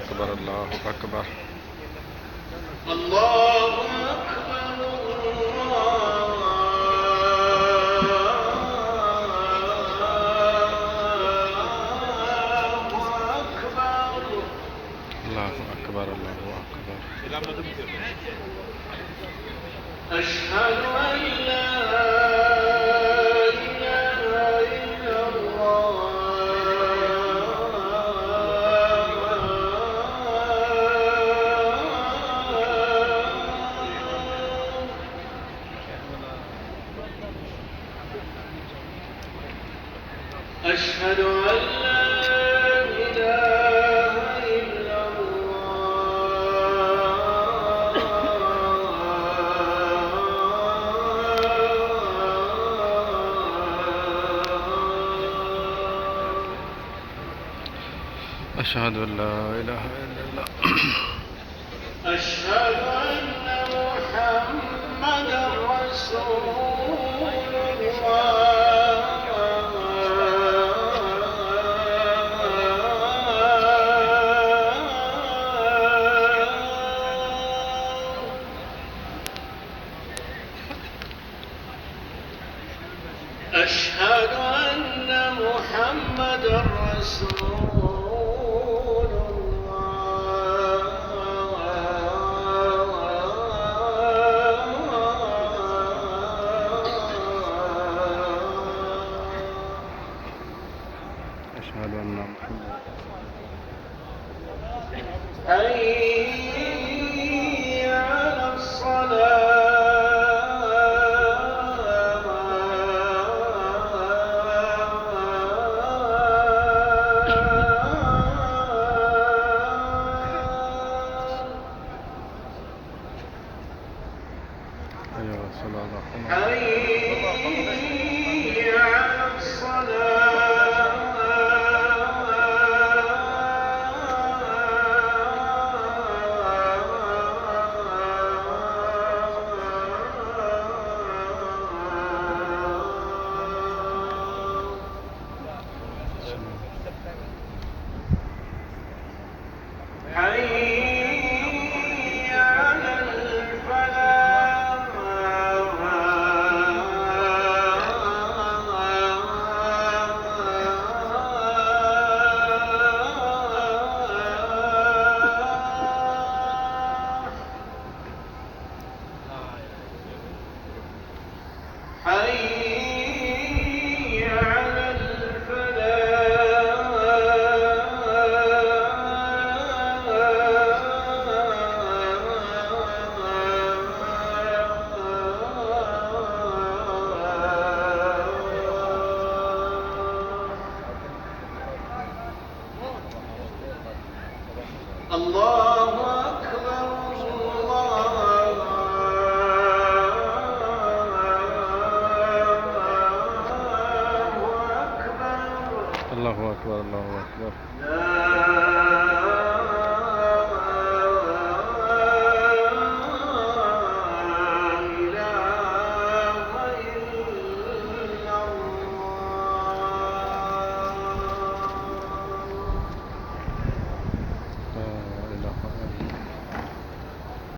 أكبر الله أكبر. الله أكبر الله أكبر الله أكبر. أشهد أن لا إله إلا الله. أشهد أن لا إله إلا الله. أشهد أن لا إله إلا الله. أشهد أن محمدا رسول الله. أشهد أن محمدا رسول أشهد أن محمدا حي على الصلاة. أيها الصلاة. حي على الصلاة. حي على حي على الله أكبر الله أكبر الله أكبر. لا